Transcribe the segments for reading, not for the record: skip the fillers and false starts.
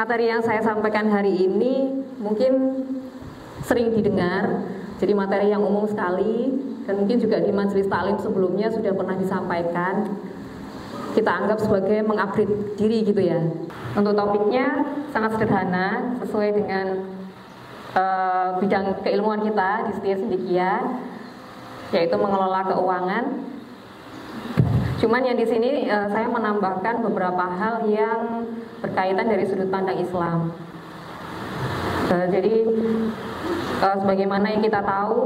materi yang saya sampaikan hari ini mungkin sering didengar, jadi materi yang umum sekali, dan mungkin juga di majelis taklim sebelumnya sudah pernah disampaikan. Kita anggap sebagai mengupgrade diri gitu ya. Untuk topiknya sangat sederhana, sesuai dengan bidang keilmuan kita di Setia Cendekia, yaitu mengelola keuangan. Cuman yang di sini saya menambahkan beberapa hal yang berkaitan dari sudut pandang Islam. Jadi sebagaimana yang kita tahu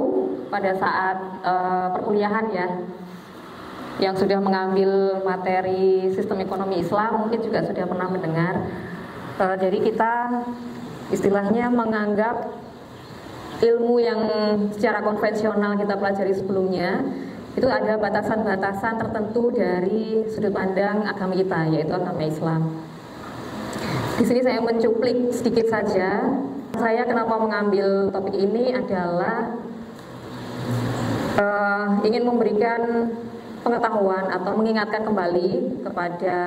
pada saat perkuliahan ya, yang sudah mengambil materi sistem ekonomi Islam mungkin juga sudah pernah mendengar. Jadi kita istilahnya menganggap ilmu yang secara konvensional kita pelajari sebelumnya itu ada batasan-batasan tertentu dari sudut pandang agama kita, yaitu agama Islam. Di sini saya mencuplik sedikit saja. Saya kenapa mengambil topik ini adalah ingin memberikan pengetahuan atau mengingatkan kembali kepada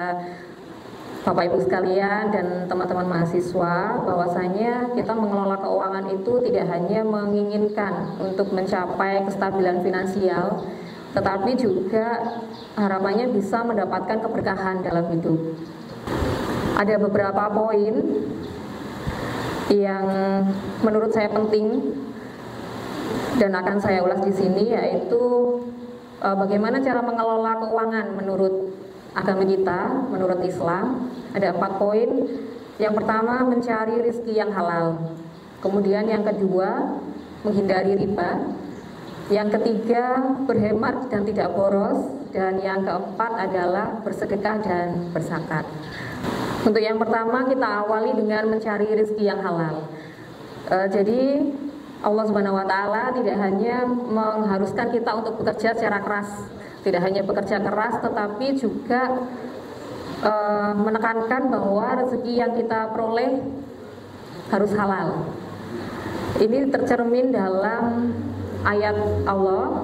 Bapak Ibu sekalian dan teman-teman mahasiswa bahwasanya kita mengelola keuangan itu tidak hanya menginginkan untuk mencapai kestabilan finansial, tetapi juga harapannya bisa mendapatkan keberkahan dalam hidup. Ada beberapa poin yang menurut saya penting dan akan saya ulas di sini, yaitu bagaimana cara mengelola keuangan menurut agama kita, menurut Islam. Ada 4 poin. Yang pertama, mencari rezeki yang halal. Kemudian yang kedua, menghindari riba. Yang ketiga, berhemat dan tidak boros. Dan yang keempat adalah bersedekah dan berzakat. Untuk yang pertama, kita awali dengan mencari rezeki yang halal. Jadi Allah Subhanahu wa Ta'ala tidak hanya mengharuskan kita untuk bekerja secara keras, tidak hanya bekerja keras, tetapi juga menekankan bahwa rezeki yang kita peroleh harus halal. Ini tercermin dalam ayat Allah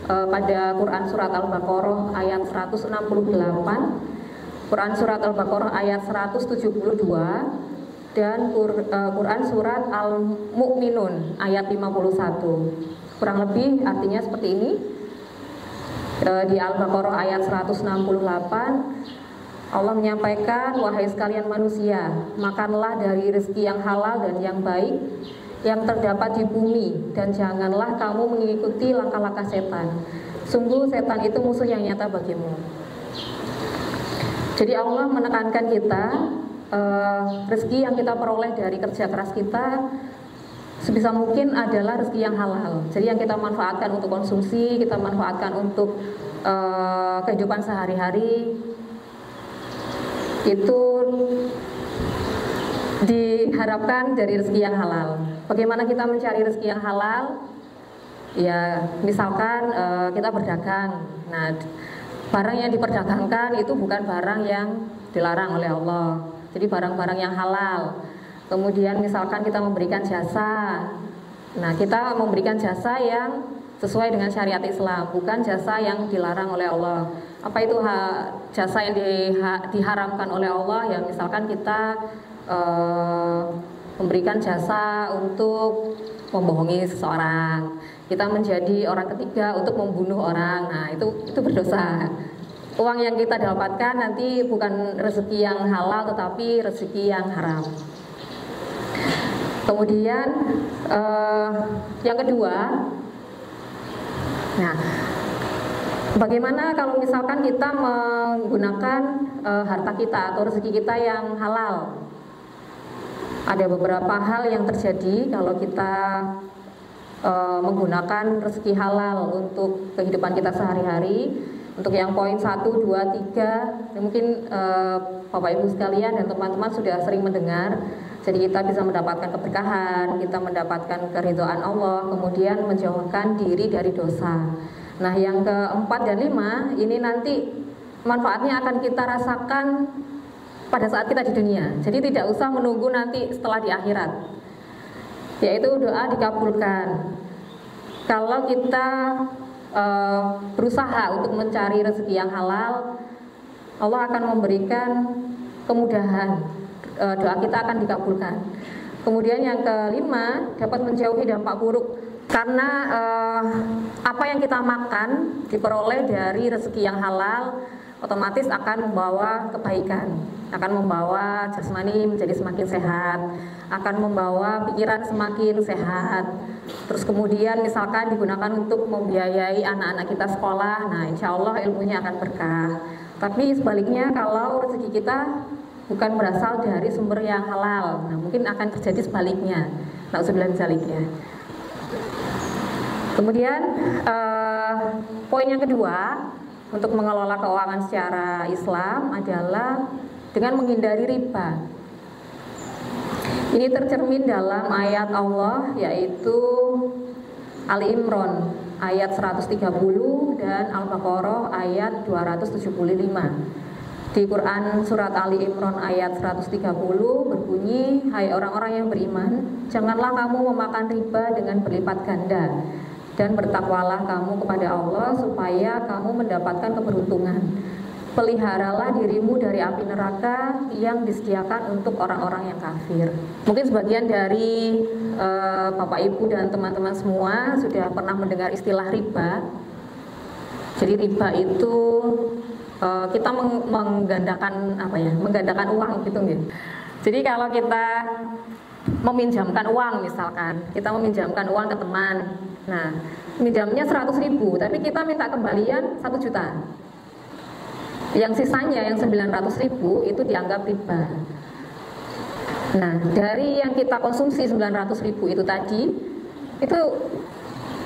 pada Quran Surat Al-Baqarah ayat 168, Quran Surat Al-Baqarah ayat 172, dan Quran Surat Al-Mu'minun ayat 51. Kurang lebih artinya seperti ini. Di Al-Baqarah ayat 168 Allah menyampaikan, wahai sekalian manusia, makanlah dari rezeki yang halal dan yang baik yang terdapat di bumi, dan janganlah kamu mengikuti langkah-langkah setan. Sungguh setan itu musuh yang nyata bagimu. Jadi Allah menekankan kita, rezeki yang kita peroleh dari kerja keras kita sebisa mungkin adalah rezeki yang halal. Jadi yang kita manfaatkan untuk konsumsi, kita manfaatkan untuk kehidupan sehari-hari, itu diharapkan dari rezeki yang halal. Bagaimana kita mencari rezeki yang halal? Ya, misalkan kita berdagang. Nah, barang yang diperdagangkan itu bukan barang yang dilarang oleh Allah. Jadi barang-barang yang halal. Kemudian misalkan kita memberikan jasa. Nah, kita memberikan jasa yang sesuai dengan syariat Islam, bukan jasa yang dilarang oleh Allah. Apa itu jasa yang diharamkan oleh Allah? Ya, misalkan kita memberikan jasa untuk membohongi seseorang, kita menjadi orang ketiga untuk membunuh orang. Nah, itu berdosa. Uang yang kita dapatkan nanti bukan rezeki yang halal, tetapi rezeki yang haram. Kemudian yang kedua, nah, bagaimana kalau misalkan kita menggunakan harta kita atau rezeki kita yang halal? Ada beberapa hal yang terjadi kalau kita menggunakan rezeki halal untuk kehidupan kita sehari-hari. Untuk yang poin 1, 2, 3, mungkin Bapak Ibu sekalian dan teman-teman sudah sering mendengar. Jadi kita bisa mendapatkan keberkahan, kita mendapatkan keridhaan Allah, kemudian menjauhkan diri dari dosa. Nah, yang keempat dan 5 ini nanti manfaatnya akan kita rasakan pada saat kita di dunia. Jadi tidak usah menunggu nanti setelah di akhirat, yaitu doa dikabulkan. Kalau kita berusaha untuk mencari rezeki yang halal, Allah akan memberikan kemudahan doa kita akan dikabulkan. Kemudian yang kelima, dapat menjauhi dampak buruk karena apa yang kita makan diperoleh dari rezeki yang halal, otomatis akan membawa kebaikan, akan membawa jasmani menjadi semakin sehat, akan membawa pikiran semakin sehat. Terus kemudian misalkan digunakan untuk membiayai anak-anak kita sekolah, nah insya Allah ilmunya akan berkah. Tapi sebaliknya kalau rezeki kita bukan berasal dari sumber yang halal, nah mungkin akan terjadi sebaliknya. Nauzubillah min dzalik ya. Kemudian poin yang kedua untuk mengelola keuangan secara Islam adalah dengan menghindari riba. Ini tercermin dalam ayat Allah yaitu Ali Imran ayat 130 dan Al-Baqarah ayat 275. Di Quran surat Ali Imran ayat 130 berbunyi, hai orang-orang yang beriman, janganlah kamu memakan riba dengan berlipat ganda, dan bertakwalah kamu kepada Allah supaya kamu mendapatkan keberuntungan. Peliharalah dirimu dari api neraka yang disediakan untuk orang-orang yang kafir. Mungkin sebagian dari Bapak Ibu dan teman-teman semua sudah pernah mendengar istilah riba. Jadi riba itu kita menggandakan menggandakan uang gitu gitu. Jadi kalau kita meminjamkan uang, misalkan kita meminjamkan uang ke teman, nah minjamnya 100.000 tapi kita minta kembalian 1 juta, yang sisanya yang 900.000 itu dianggap riba. Nah dari yang kita konsumsi 900.000 itu tadi, itu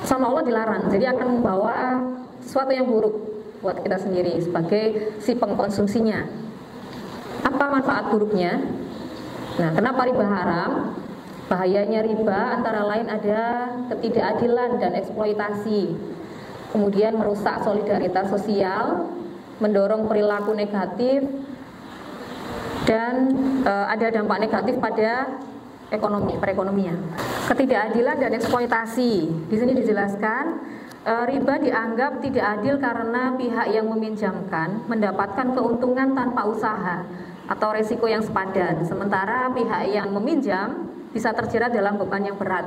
sama Allah dilarang, jadi akan membawa sesuatu yang buruk buat kita sendiri sebagai si pengkonsumsinya. Apa manfaat buruknya? Nah, kenapa riba haram? Bahayanya riba antara lain ada ketidakadilan dan eksploitasi, kemudian merusak solidaritas sosial, mendorong perilaku negatif, dan ada dampak negatif pada perekonomian. Ketidakadilan dan eksploitasi. Di sini dijelaskan riba dianggap tidak adil karena pihak yang meminjamkan mendapatkan keuntungan tanpa usaha atau resiko yang sepadan, sementara pihak yang meminjam bisa terjerat dalam beban yang berat.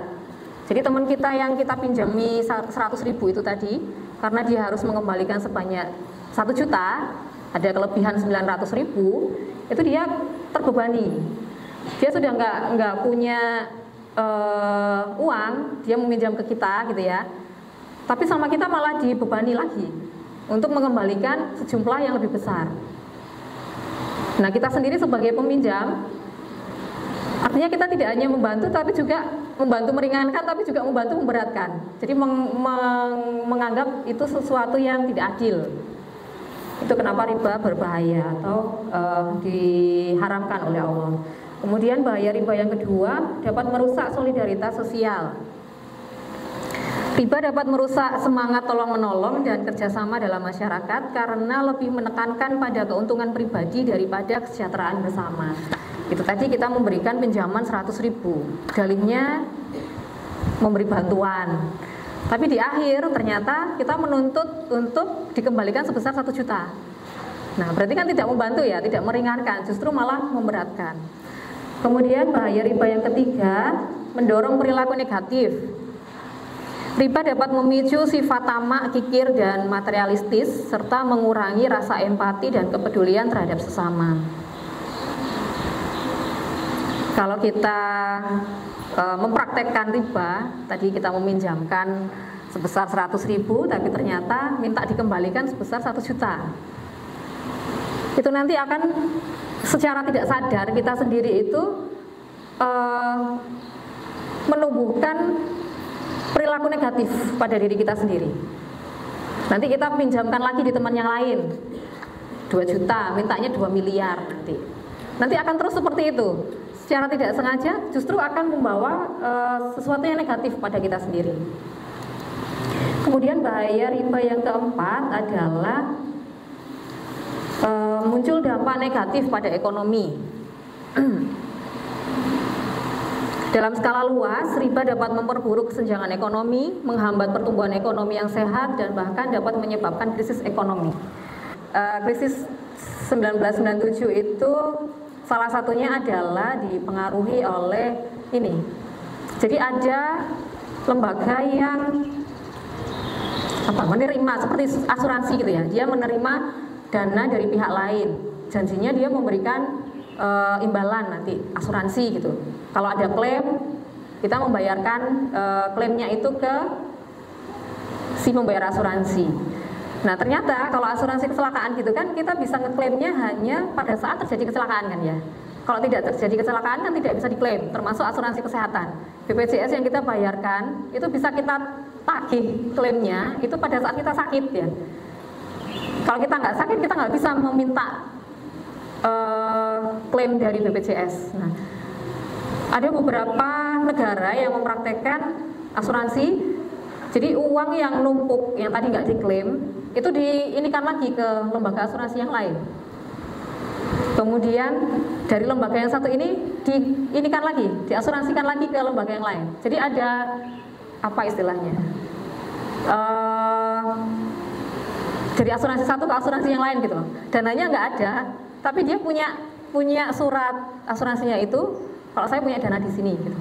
Jadi teman kita yang kita pinjami 100.000 itu tadi, karena dia harus mengembalikan sebanyak 1 juta, ada kelebihan 900.000, itu dia terbebani. Dia sudah nggak punya uang, dia meminjam ke kita gitu ya. Tapi sama kita malah dibebani lagi untuk mengembalikan sejumlah yang lebih besar. Nah kita sendiri sebagai peminjam, artinya kita tidak hanya membantu tapi juga membantu meringankan, tapi juga membantu memberatkan. Jadi menganggap itu sesuatu yang tidak adil. Itu kenapa riba berbahaya atau diharamkan oleh Allah. Kemudian bahaya riba yang kedua, dapat merusak solidaritas sosial. Riba dapat merusak semangat tolong-menolong dan kerjasama dalam masyarakat karena lebih menekankan pada keuntungan pribadi daripada kesejahteraan bersama. Itu tadi kita memberikan pinjaman 100.000, dalihnya memberi bantuan. Tapi di akhir ternyata kita menuntut untuk dikembalikan sebesar 1 juta. Nah berarti kan tidak membantu ya, tidak meringankan, justru malah memberatkan. Kemudian bahaya riba yang ketiga, mendorong perilaku negatif. Riba dapat memicu sifat tamak, kikir, dan materialistis, serta mengurangi rasa empati dan kepedulian terhadap sesama. Kalau kita mempraktekkan riba, tadi kita meminjamkan sebesar 100.000, tapi ternyata minta dikembalikan sebesar 1 juta. Itu nanti akan secara tidak sadar kita sendiri itu menumbuhkan perilaku negatif pada diri kita sendiri. Nanti kita pinjamkan lagi di teman yang lain 2 juta, mintanya 2 miliar nanti akan terus seperti itu. Secara tidak sengaja justru akan membawa sesuatu yang negatif pada kita sendiri. Kemudian bahaya riba yang keempat adalah muncul dampak negatif pada ekonomi. Dalam skala luas, riba dapat memperburuk kesenjangan ekonomi, menghambat pertumbuhan ekonomi yang sehat, dan bahkan dapat menyebabkan krisis ekonomi. Krisis 1997 itu salah satunya adalah dipengaruhi oleh ini. Jadi ada lembaga yang menerima seperti asuransi gitu ya, dia menerima dana dari pihak lain, janjinya dia memberikan imbalan nanti asuransi gitu. Kalau ada klaim, kita membayarkan klaimnya itu ke si membayar asuransi. Nah ternyata kalau asuransi kecelakaan gitu kan, kita bisa ngeklaimnya hanya pada saat terjadi kecelakaan kan ya. Kalau tidak terjadi kecelakaan kan tidak bisa diklaim, termasuk asuransi kesehatan. BPJS yang kita bayarkan itu bisa kita tagih klaimnya itu pada saat kita sakit ya. Kalau kita nggak sakit, kita nggak bisa meminta klaim dari BPJS. Nah, ada beberapa negara yang mempraktekkan asuransi. Jadi uang yang numpuk yang tadi nggak diklaim itu diinikan lagi ke lembaga asuransi yang lain. Kemudian dari lembaga yang satu ini diinikan lagi, diasuransikan lagi ke lembaga yang lain. Jadi ada apa istilahnya? Dari asuransi satu ke asuransi yang lain gitu. Dananya nggak ada, tapi dia punya surat asuransinya itu. Kalau saya punya dana di sini gitu.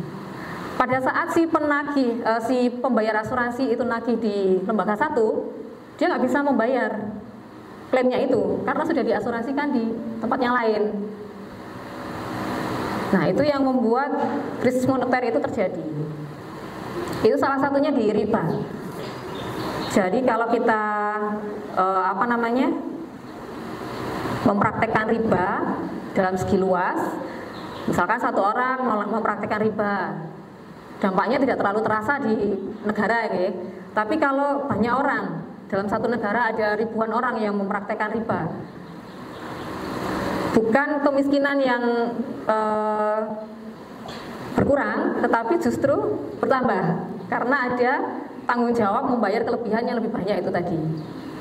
Pada saat si penagih, si pembayar asuransi itu nagih di lembaga satu, dia nggak bisa membayar klaimnya itu karena sudah diasuransikan di tempat yang lain. Nah itu yang membuat krisis moneter itu terjadi. Itu salah satunya di riba. Jadi kalau kita mempraktekkan riba dalam segi luas, misalkan satu orang mempraktekkan riba, dampaknya tidak terlalu terasa di negara ya. Tapi kalau banyak orang, dalam satu negara ada ribuan orang yang mempraktekkan riba, bukan kemiskinan yang berkurang, tetapi justru bertambah karena ada tanggung jawab membayar kelebihan yang lebih banyak itu tadi.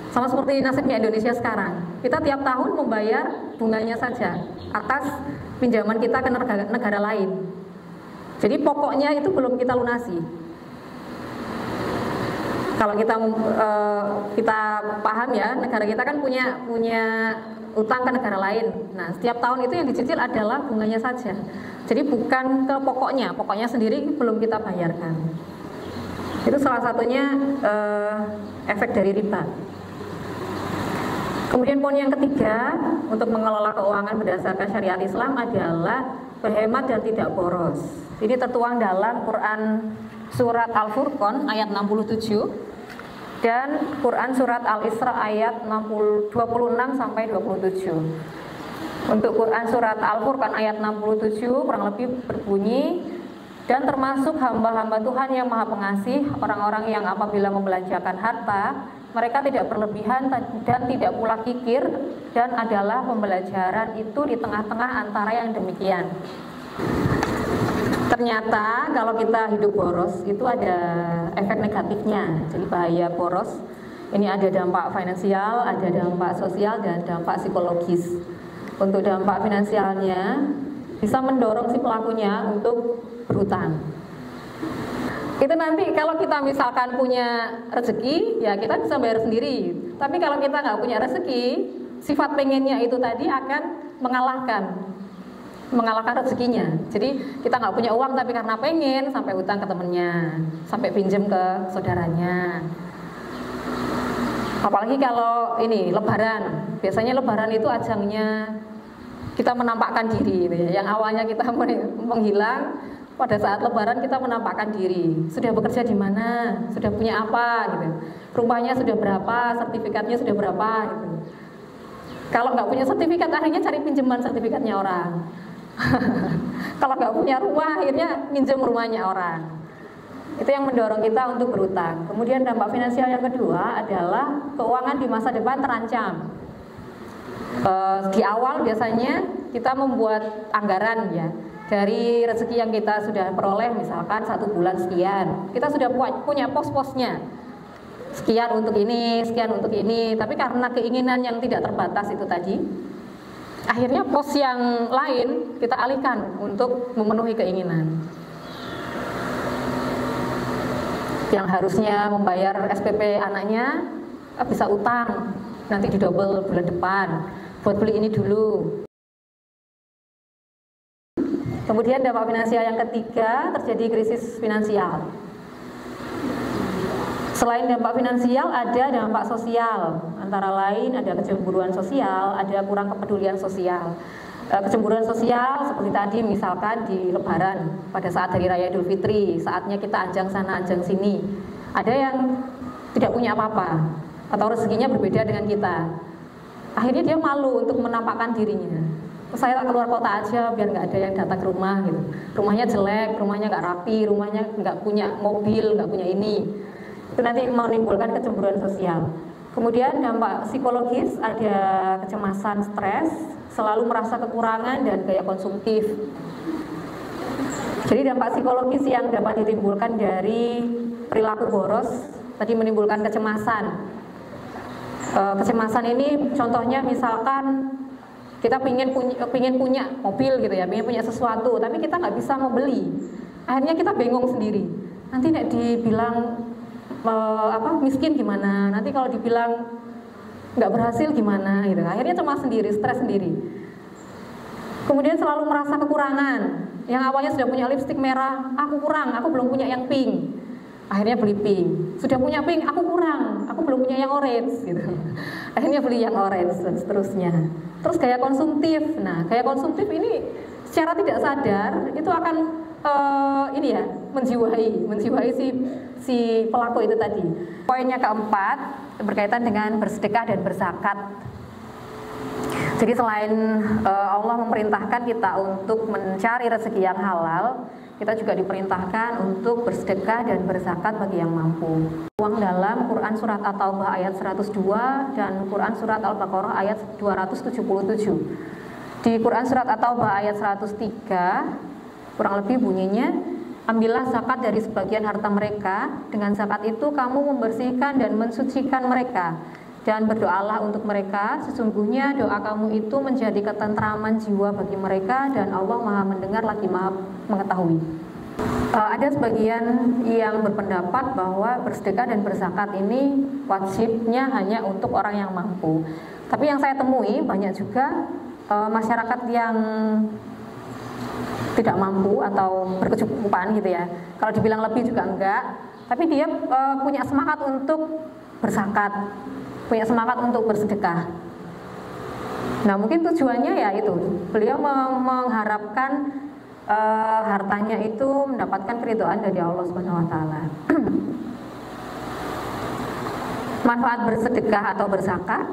Sama seperti nasibnya Indonesia sekarang, kita tiap tahun membayar bunganya saja atas pinjaman kita ke negara lain. Jadi pokoknya itu belum kita lunasi. Kalau kita paham ya, negara kita kan punya utang ke negara lain. Nah, setiap tahun itu yang dicicil adalah bunganya saja. Jadi bukan ke pokoknya sendiri belum kita bayarkan. Itu salah satunya efek dari riba. Kemudian poin yang ketiga untuk mengelola keuangan berdasarkan syariat Islam adalah berhemat dan tidak boros. Ini tertuang dalam Quran surat Al-Furqan ayat 67 dan Quran surat Al-Isra ayat 26 sampai 27. Untuk Quran surat Al-Furqan ayat 67 kurang lebih berbunyi, dan termasuk hamba-hamba Tuhan yang Maha Pengasih, orang-orang yang apabila membelanjakan harta mereka tidak berlebihan dan tidak pula kikir, dan adalah pembelajaran itu di tengah-tengah antara yang demikian. Ternyata kalau kita hidup boros itu ada efek negatifnya. Jadi bahaya boros ini ada dampak finansial, ada dampak sosial, dan dampak psikologis. Untuk dampak finansialnya bisa mendorong si pelakunya untuk berhutang. Itu nanti kalau kita misalkan punya rezeki, ya kita bisa bayar sendiri. Tapi kalau kita nggak punya rezeki, sifat pengennya itu tadi akan mengalahkan rezekinya. Jadi kita nggak punya uang tapi karena pengen sampai hutang ke temennya, sampai pinjem ke saudaranya. Apalagi kalau ini Lebaran, biasanya Lebaran itu ajangnya kita menampakkan diri gitu ya. Yang awalnya kita menghilang, pada saat Lebaran kita menampakkan diri. Sudah bekerja di mana, sudah punya apa gitu. Rumahnya sudah berapa, sertifikatnya sudah berapa gitu. Kalau nggak punya sertifikat akhirnya cari pinjaman sertifikatnya orang. Kalau nggak punya rumah akhirnya minjem rumahnya orang. Itu yang mendorong kita untuk berutang. Kemudian dampak finansial yang kedua adalah keuangan di masa depan terancam. Di awal biasanya kita membuat anggaran ya, dari rezeki yang kita sudah peroleh, misalkan 1 bulan sekian, kita sudah punya pos-posnya, sekian untuk ini, sekian untuk ini. Tapi karena keinginan yang tidak terbatas itu tadi, akhirnya pos yang lain kita alihkan untuk memenuhi keinginan. Yang harusnya membayar SPP anaknya bisa utang, nanti didobel bulan depan buat beli ini dulu. Kemudian dampak finansial yang ketiga, terjadi krisis finansial. Selain dampak finansial, ada dampak sosial. Antara lain ada kecemburuan sosial, ada kurang kepedulian sosial. Kecemburuan sosial seperti tadi misalkan di Lebaran, pada saat Hari Raya Idul Fitri, saatnya kita anjang sana anjang sini. Ada yang tidak punya apa-apa atau rezekinya berbeda dengan kita. Akhirnya dia malu untuk menampakkan dirinya. Saya keluar kota aja biar nggak ada yang datang ke rumah gitu. Rumahnya jelek, rumahnya nggak rapi, rumahnya nggak punya mobil, nggak punya ini. Itu nanti menimbulkan kecemburuan sosial. Kemudian dampak psikologis, ada kecemasan, stres, selalu merasa kekurangan dan gaya konsumtif. Jadi dampak psikologis yang dapat ditimbulkan dari perilaku boros tadi menimbulkan kecemasan. Kecemasan ini contohnya misalkan kita pingin punya mobil gitu ya, pingin punya sesuatu, tapi kita nggak bisa membeli. Akhirnya kita bingung sendiri. Nanti nek dibilang miskin gimana? Nanti kalau dibilang nggak berhasil gimana? Gitu. Akhirnya cemas sendiri, stres sendiri. Kemudian selalu merasa kekurangan. Yang awalnya sudah punya lipstik merah, aku kurang, aku belum punya yang pink. Akhirnya beli pink. Sudah punya pink, aku kurang, aku belum punya yang orange. Gitu. Akhirnya beli yang orange dan seterusnya. Terus gaya konsumtif. Nah, gaya konsumtif ini secara tidak sadar itu akan menjiwai si pelaku itu tadi. Poinnya keempat berkaitan dengan bersedekah dan berzakat. Jadi selain Allah memerintahkan kita untuk mencari rezeki yang halal, kita juga diperintahkan untuk bersedekah dan berzakat bagi yang mampu. Uang dalam Quran Surat At-Taubah ayat 102 dan Quran Surat Al-Baqarah ayat 277. Di Quran Surat At-Taubah ayat 103 kurang lebih bunyinya, ambillah zakat dari sebagian harta mereka, dengan zakat itu kamu membersihkan dan mensucikan mereka, dan berdoalah untuk mereka, sesungguhnya doa kamu itu menjadi ketentraman jiwa bagi mereka, dan Allah Maha mendengar lagi Maha mengetahui. Ada sebagian yang berpendapat bahwa bersedekah dan berzakat ini wajibnya hanya untuk orang yang mampu. Tapi yang saya temui banyak juga masyarakat yang tidak mampu atau berkecukupan gitu ya. Kalau dibilang lebih juga enggak, tapi dia punya semangat untuk berzakat, punya semangat untuk bersedekah. Nah, mungkin tujuannya ya itu, beliau mengharapkan hartanya itu mendapatkan keridhaan dari Allah Subhanahu wa taala. Manfaat bersedekah atau berzakat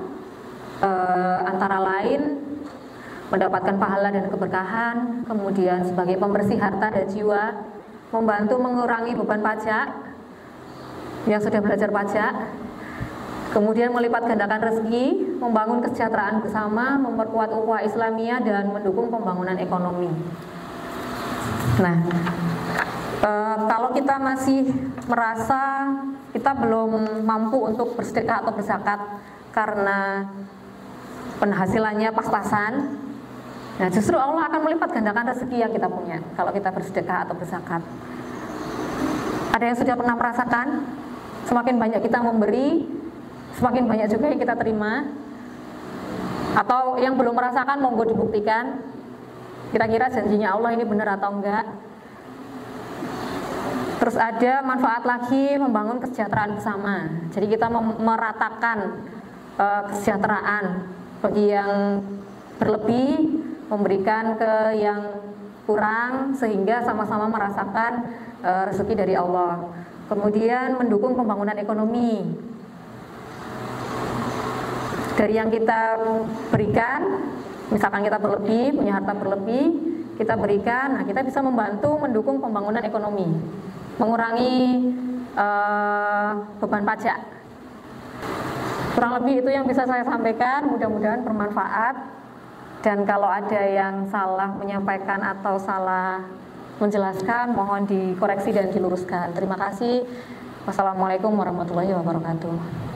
antara lain mendapatkan pahala dan keberkahan, kemudian sebagai pembersih harta dan jiwa, membantu mengurangi beban pajak yang sudah belajar pajak, kemudian melipat gandakan rezeki, membangun kesejahteraan bersama, memperkuat ukhuwah Islamiyah, dan mendukung pembangunan ekonomi. Nah, kalau kita masih merasa kita belum mampu untuk bersedekah atau berzakat karena penghasilannya pas-pasan, nah justru Allah akan melipat gandakan rezeki yang kita punya kalau kita bersedekah atau berzakat. Ada yang sudah pernah merasakan? Semakin banyak kita memberi, semakin banyak juga yang kita terima. Atau yang belum merasakan, monggo dibuktikan. Kira-kira janjinya Allah ini benar atau enggak? Terus ada manfaat lagi, membangun kesejahteraan bersama. Jadi kita meratakan kesejahteraan bagi yang berlebih, memberikan ke yang kurang, sehingga sama-sama merasakan rezeki dari Allah. Kemudian mendukung pembangunan ekonomi. Dari yang kita berikan, misalkan kita berlebih, punya harta berlebih, kita berikan, nah kita bisa membantu mendukung pembangunan ekonomi, mengurangi beban pajak. Kurang lebih itu yang bisa saya sampaikan, mudah-mudahan bermanfaat. Dan kalau ada yang salah menyampaikan atau salah menjelaskan, mohon dikoreksi dan diluruskan. Terima kasih. Wassalamualaikum warahmatullahi wabarakatuh.